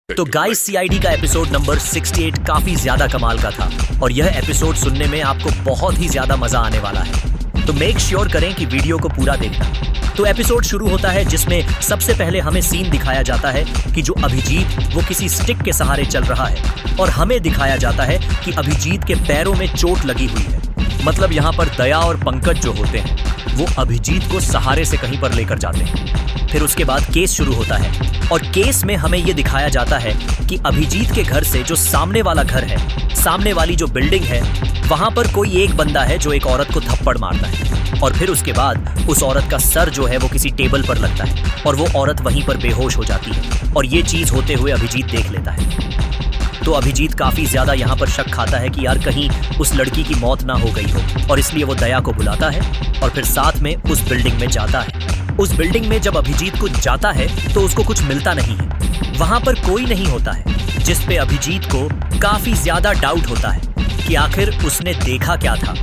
तो guys CID का episode number 68 काफी ज्यादा कमाल का था और यह एपिसोड सुनने में आपको बहुत ही ज्यादा मजा आने वाला है। तो मेक श्योर करें कि वीडियो को पूरा देखना। तो एपिसोड शुरू होता है जिसमें सबसे पहले हमें सीन दिखाया जाता है कि जो अभिजीत वो किसी स्टिक के सहारे चल रहा है और हमें दिखाया जाता है कि अभिजीत के पैरों में चोट लगी हुई है। मतलब यहाँ पर दया और पंकज जो होते हैं वो अभिजीत को सहारे से कहीं पर लेकर जाते हैं। फिर उसके बाद केस शुरू होता है और केस में हमें ये दिखाया जाता है कि अभिजीत के घर से जो सामने वाला घर है, सामने वाली जो बिल्डिंग है, वहां पर कोई एक बंदा है जो एक औरत को थप्पड़ मारता है और फिर उसके बाद उस औरत का सर जो है वो किसी टेबल पर लगता है और वो औरत वहीं पर बेहोश हो जाती है और ये चीज होते हुए अभिजीत देख लेता है। तो अभिजीत काफी ज्यादा यहाँ पर शक खाता है कि यार कहीं उस लड़की की मौत ना हो गई हो और इसलिए वो दया को बुलाता है और फिर साथ में उस बिल्डिंग में जाता है। उस बिल्डिंग में जब अभिजीत को जाता है तो उसको कुछ मिलता नहीं है, वहां पर कोई नहीं होता है, जिस पे अभिजीत को काफी ज्यादा डाउट होता है कि आखिर उसने देखा क्या था।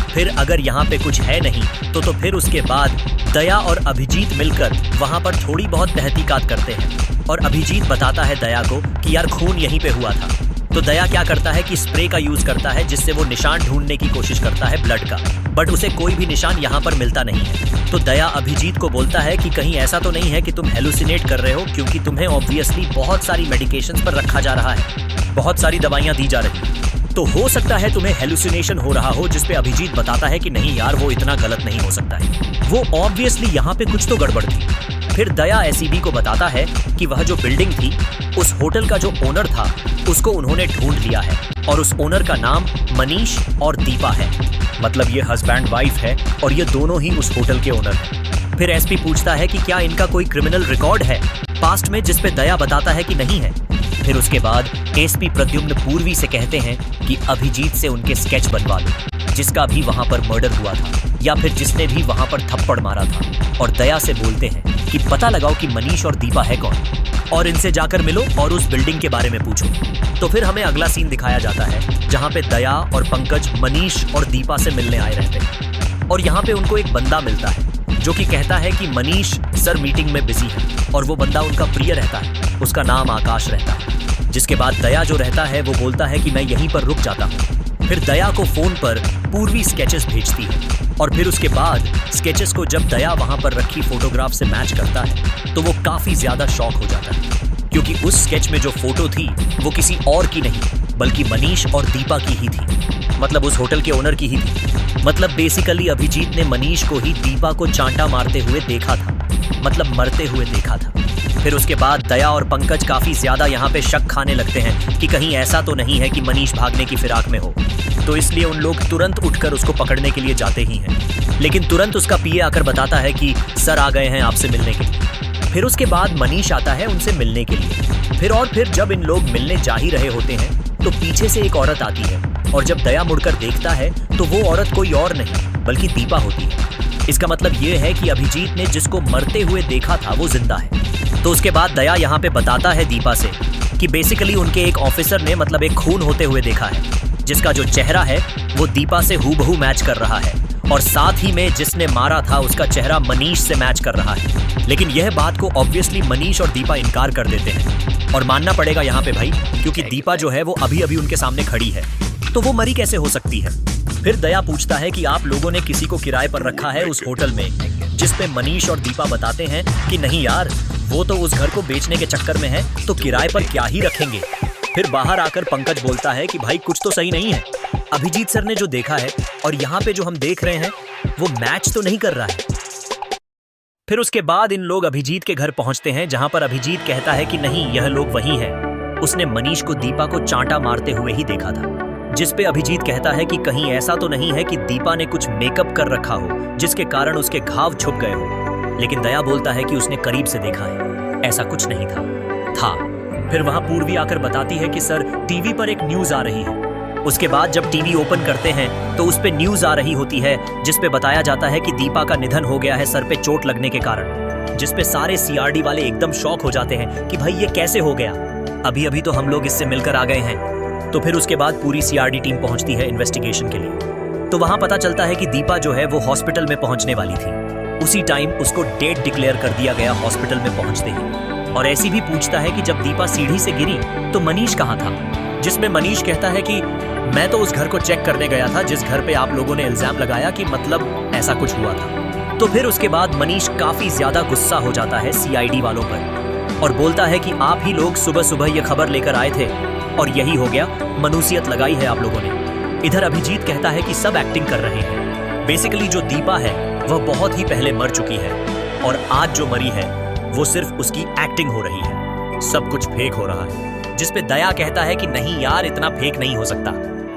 फिर अगर यहाँ पे कुछ है नहीं तो फिर उसके बाद दया और अभिजीत मिलकर वहां पर थोड़ी बहुत तहकीकात करते हैं और अभिजीत बताता है दया को कि यार खून यहीं पे हुआ था। तो दया क्या करता है कि स्प्रे का यूज करता है जिससे वो निशान ढूंढने की कोशिश करता है ब्लड का, बट उसे कोई भी निशान यहाँ पर मिलता नहीं है। तो दया अभिजीत को बोलता है कि कहीं ऐसा तो नहीं है कि तुम हेलुसिनेट कर रहे हो, क्योंकि तुम्हें ऑब्वियसली बहुत सारी मेडिकेशंस पर रखा जा रहा है, बहुत सारी दवाइयां दी जा रही है, तो हो सकता है तुम्हें हेलुसिनेशन हो रहा हो। जिसपे अभिजीत बताता है कि नहीं यार वो इतना गलत नहीं हो सकता है, वो ऑब्वियसली यहाँ पे कुछ तो गड़बड़ थी। फिर दया एसीबी को बताता है कि वह जो बिल्डिंग थी उस होटल का जो ओनर था उसको उन्होंने ढूंढ लिया है और उस ओनर का नाम मनीष और दीपा है। मतलब ये हस्बैंड वाइफ है और ये दोनों ही उस होटल के ओनर हैं। फिर एसपी पूछता है कि क्या इनका कोई क्रिमिनल रिकॉर्ड है पास्ट में, जिसपे दया बताता है कि नहीं है। फिर उसके बाद एसपी प्रद्युम्न पूर्वी से कहते हैं कि अभिजीत से उनके स्केच बनवा लो जिसका भी वहां पर मर्डर हुआ था या फिर जिसने भी वहां पर थप्पड़ मारा था, और दया से बोलते हैं कि पता लगाओ कि मनीष और दीपा है कौन और इनसे जाकर मिलो और उस बिल्डिंग के बारे में पूछो। तो फिर हमें अगला सीन दिखाया जाता है जहां पे दया और पंकज मनीष और दीपा से मिलने आए रहते हैं और यहाँ पे उनको एक बंदा मिलता है जो कि कहता है कि मनीष सर मीटिंग में बिजी है और वो बंदा उनका प्रिय रहता है, उसका नाम आकाश रहता है। जिसके बाद दया जो रहता है वो बोलता है कि मैं यहीं पर रुक जाता हूँ। फिर दया को फोन पर पूर्वी स्केचेस भेजती है और फिर उसके बाद स्केचेस को जब दया वहां पर रखी फोटोग्राफ से मैच करता है तो वो काफी ज्यादा शॉक हो जाता है, क्योंकि उस स्केच में जो फोटो थी वो किसी और की नहीं बल्कि मनीष और दीपा की ही थी, मतलब उस होटल के ओनर की ही थी। मतलब बेसिकली अभिजीत ने मनीष को ही दीपा को चांटा मारते हुए देखा था, मतलब मरते हुए देखा था। फिर उसके बाद दया और पंकज काफी ज्यादा यहाँ पे शक खाने लगते हैं कि कहीं ऐसा तो नहीं है कि मनीष भागने की फिराक में हो, तो इसलिए उन लोग तुरंत उठकर उसको पकड़ने के लिए जाते ही हैं। लेकिन तुरंत उसका पीए आकर बताता है कि सर आ गए हैं आपसे मिलने के लिए। फिर उसके बाद मनीष आता है उनसे मिलने के लिए। फिर जब इन लोग मिलने जा ही रहे होते हैं तो पीछे से एक औरत आती है और जब दया मुड़कर देखता है तो वो औरत कोई और नहीं बल्कि दीपा होती है। इसका मतलब ये है कि अभिजीत ने जिसको मरते हुए देखा था वो जिंदा है। तो उसके बाद दया यहाँ पे बताता है दीपा से कि बेसिकली उनके एक ऑफिसर ने मतलब एक खून होते हुए देखा है जिसका जो चेहरा है वो दीपा से हूबहू मैच कर रहा है और साथ ही में जिसने मारा था उसका चेहरा मनीष से मैच कर रहा है। लेकिन यह बात को ऑब्वियसली मनीष और दीपा इनकार कर देते हैं और मानना पड़ेगा यहाँ पे भाई, क्योंकि दीपा जो है वो अभी अभी उनके सामने खड़ी है, तो वो मरी कैसे हो सकती है। फिर दया पूछता है कि आप लोगों ने किसी को किराए पर रखा है उस होटल में, जिसपे मनीष और दीपा बताते हैं कि नहीं यार वो तो उस घर को बेचने के चक्कर में है, तो किराए पर क्या ही रखेंगे। फिर बाहर आकर पंकज बोलता है कि भाई कुछ तो सही नहीं है, अभिजीत सर ने जो देखा है और यहाँ पे जो हम देख रहे हैं वो मैच तो नहीं कर रहा है। फिर उसके बाद इन लोग अभिजीत के घर पहुंचते हैं जहां पर अभिजीत कहता है कि नहीं यह लोग वही हैं, उसने मनीष को दीपा को चांटा मारते हुए ही देखा था। जिसपे अभिजीत कहता है कि कहीं ऐसा तो नहीं है कि दीपा ने कुछ मेकअप कर रखा हो जिसके कारण उसके घाव छुप गए हो। लेकिन दया बोलता है कि उसने करीब से देखा है, ऐसा कुछ नहीं था। फिर वहां पूर्वी आकर बताती है कि सर टीवी पर एक न्यूज आ रही है। उसके बाद जब टीवी ओपन करते हैं तो उस पे न्यूज आ रही होती है जिसपे बताया जाता है कि दीपा का निधन हो गया है सर पे चोट लगने के कारण, जिसपे सारे सीआरडी वाले एकदम शॉक हो जाते हैं कि भाई ये कैसे हो गया, अभी अभी तो हम लोग इससे मिलकर आ गए हैं। तो फिर उसके बाद पूरी सीआरडी टीम पहुंचती है इन्वेस्टिगेशन के लिए। तो वहां पता चलता है कि दीपा जो है वो हॉस्पिटल में पहुंचने वाली थी। उसी टाइम उसको डेट डिक्लेयर कर दिया गया हॉस्पिटल में पहुंचते ही। और ऐसी भी पूछता है कि जब दीपा सीढ़ी से गिरी तो मनीष कहाँ था, जिसमें मनीष कहता है कि मैं तो उस घर को चेक करने गया था जिस घर पे आप लोगों ने इल्जाम लगाया कि मतलब ऐसा कुछ हुआ था। तो फिर उसके बाद मनीष काफी ज्यादा गुस्सा हो जाता है सीआईडी वालों पर और बोलता है कि आप ही लोग सुबह सुबह ये खबर लेकर आए थे और यही हो गया, मनुसियत लगाई है आप लोगों ने। इधर अभिजीत कहता है कि सब एक्टिंग कर रहे हैं। बेसिकली जो दीपा है वह बहुत ही पहले मर चुकी है और आज जो मरी है वो सिर्फ उसकी एक्टिंग हो रही है, सब कुछ फेक हो रहा है। जिसपे दया कहता है कि नहीं यार, इतना फेक नहीं हो सकता,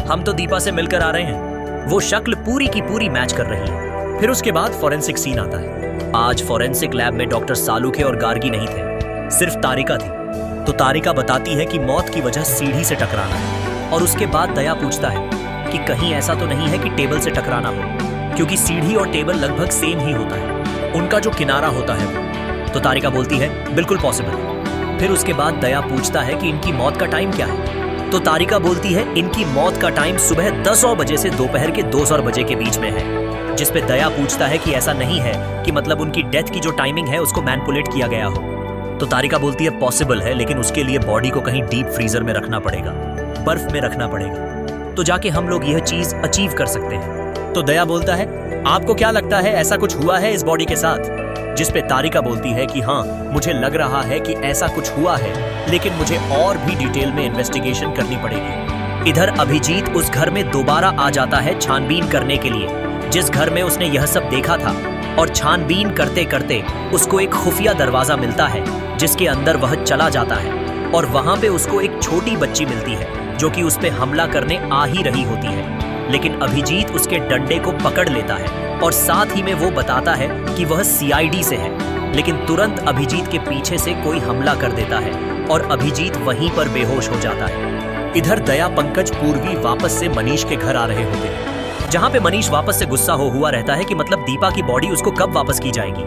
हम तो दीपा से मिलकर आ रहे हैं, वो शक्ल पूरी की पूरी मैच कर रही है। फिर उसके बाद फॉरेंसिक सीन आता है। आज फॉरेंसिक लैब में डॉक्टर सालुखे और गार्गी नहीं थे, सिर्फ तारिका थी। तो तारिका बताती है कि मौत की वजह सीढ़ी से टकराना है और उसके बाद दया पूछता है कि कहीं ऐसा तो नहीं है कि टेबल से टकराना हो, क्योंकि सीढ़ी और टेबल लगभग सेम ही होता है, उनका जो किनारा होता है वो। तो तारिका बोलती है बिल्कुल पॉसिबल है। फिर उसके बाद दया पूछता है कि इनकी मौत का टाइम क्या है। तो तारिका बोलती है इनकी मौत का टाइम सुबह 10 बजे से दोपहर के 2 बजे के बीच में है। जिसपे दया पूछता है कि ऐसा नहीं है कि मतलब उनकी डेथ की जो टाइमिंग है उसको मैनिपुलेट किया गया हो। तो तारिका बोलती है पॉसिबल है, लेकिन उसके लिए बॉडी को कहीं डीप फ्रीजर में रखना पड़ेगा, बर्फ में रखना पड़ेगा, तो जाके हम लोग यह चीज अचीव कर सकते हैं। तो दया बोलता है आपको क्या लगता है ऐसा कुछ हुआ है इस बॉडी के साथ? जिसपे तारिका बोलती है कि हाँ, मुझे लग रहा है कि ऐसा कुछ हुआ है, लेकिन मुझे और भी डिटेल में इन्वेस्टिगेशन करनी पड़ेगी। इधर अभिजीत उस घर में दोबारा आ जाता है छानबीन करने के लिए, जिस घर में उसने यह सब देखा था। और छानबीन करते करते उसको एक खुफिया दरवाजा मिलता है जिसके अंदर वह चला जाता है और वहां पे उसको एक छोटी बच्ची मिलती है जो कि उस पे हमला करने आ ही रही होती है। लेकिन अभिजीत उसके डंडे को पकड़ लेता है और साथ ही में वो बताता है कि वह सीआईडी से है। लेकिन तुरंत अभिजीत के पीछे से कोई हमला कर देता है और अभिजीत वहीं पर बेहोश हो जाता है। इधर दया, पंकज, पूर्वी वापस से मनीष के घर आ रहे होते हैं, जहां पे मनीष वापस से गुस्सा हुआ रहता है कि मतलब दीपा की बॉडी उसको कब वापस की जाएगी,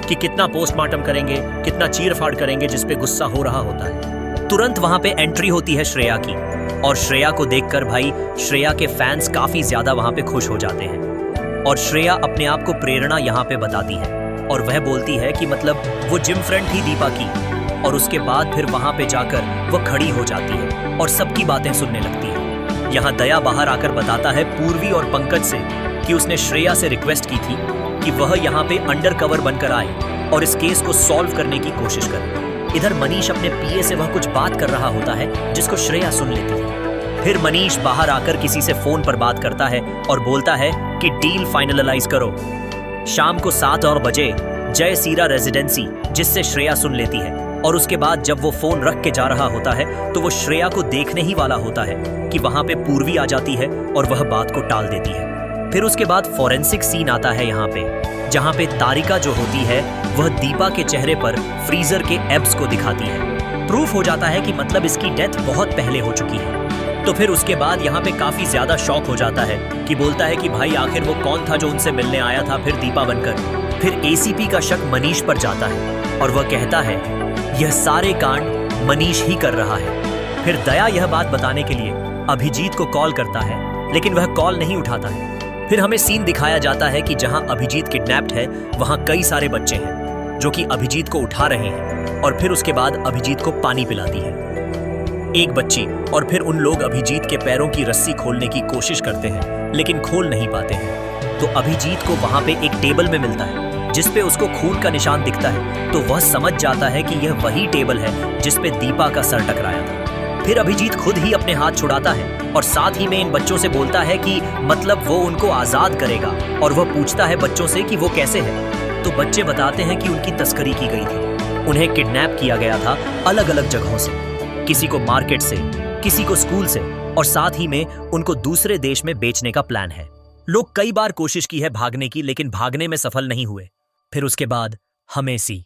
कि कितना पोस्टमार्टम करेंगे, कितना चीरफाड़ करेंगे, जिसपे गुस्सा हो रहा होता है। तुरंत वहां पे एंट्री होती है श्रेया की और श्रेया को देखकर भाई श्रेया के फैंस काफी ज्यादा वहां पे खुश हो जाते हैं और श्रेया अपने आप को प्रेरणा यहाँ पे बताती है और वह बोलती है कि मतलब वो जिम फ्रेंड थी दीपा की। और उसके बाद फिर वहां पे जाकर वो खड़ी हो जाती है और सबकी बातें सुनने लगती है। यहाँ दया बाहर आकर बताता है पूर्वी और पंकज से कि उसने श्रेया से रिक्वेस्ट की थी कि वह यहाँ पे अंडर कवर बनकर आए और इस केस को सॉल्व करने की कोशिश करे। इधर मनीष अपने पीए से वह कुछ बात कर रहा होता है जिसको श्रेया सुन लेती है। फिर मनीष बाहर आकर किसी से फोन पर बात करता है और बोलता है कि डील फाइनलाइज करो शाम को 7 बजे जय सीरा रेजिडेंसी, जिससे श्रेया सुन लेती है। और उसके बाद जब वो फोन रख के जा रहा होता है तो वो श्रेया को देखने ही वाला होता है कि वहां पे पूर्वी आ जाती है और वह बात को टाल देती है। फिर उसके बाद फॉरेंसिक सीन आता है यहाँ पे, जहाँ पे तारिका जो होती है वह दीपा के चेहरे पर फ्रीजर के एब्स को दिखाती है। प्रूफ हो जाता है कि मतलब इसकी डेथ बहुत पहले हो चुकी है। तो फिर उसके बाद यहाँ पे काफी ज्यादा शॉक हो जाता है कि बोलता है कि भाई आखिर वो कौन था जो उनसे मिलने आया था फिर दीपा बनकर। फिर एसीपी का शक मनीष पर जाता है और वह कहता है यह सारे कांड मनीष ही कर रहा है। फिर दया यह बात बताने के लिए अभिजीत को कॉल करता है, लेकिन वह कॉल नहीं उठाता है। फिर हमें सीन दिखाया जाता है कि जहां अभिजीत किडनैप्ड है वहां कई सारे बच्चे हैं जो कि अभिजीत को उठा रहे हैं और फिर उसके बाद अभिजीत को पानी पिलाती है एक बच्ची। और फिर उन लोग अभिजीत के पैरों की रस्सी खोलने की कोशिश करते हैं लेकिन खोल नहीं पाते हैं। तो अभिजीत को वहां पे एक टेबल में मिलता है जिसपे उसको खून का निशान दिखता है। तो वह समझ जाता है कि यह वही टेबल है जिसपे दीपा का सर टकराया था। फिर अभिजीत खुद ही अपने हाथ छुड़ाता है और साथ ही में इन बच्चों से बोलता है कि मतलब वो उनको आजाद करेगा। और वह पूछता है बच्चों से कि वो कैसे है। तो बच्चे बताते हैं कि उनकी तस्करी की गई थी, उन्हें किडनैप किया गया था अलग अलग जगहों से, किसी को मार्केट से, किसी को स्कूल से, और साथ ही में उनको दूसरे देश में बेचने का प्लान है। लोग कई बार कोशिश की है भागने की, लेकिन भागने में सफल नहीं हुए। फिर उसके बाद हमें सी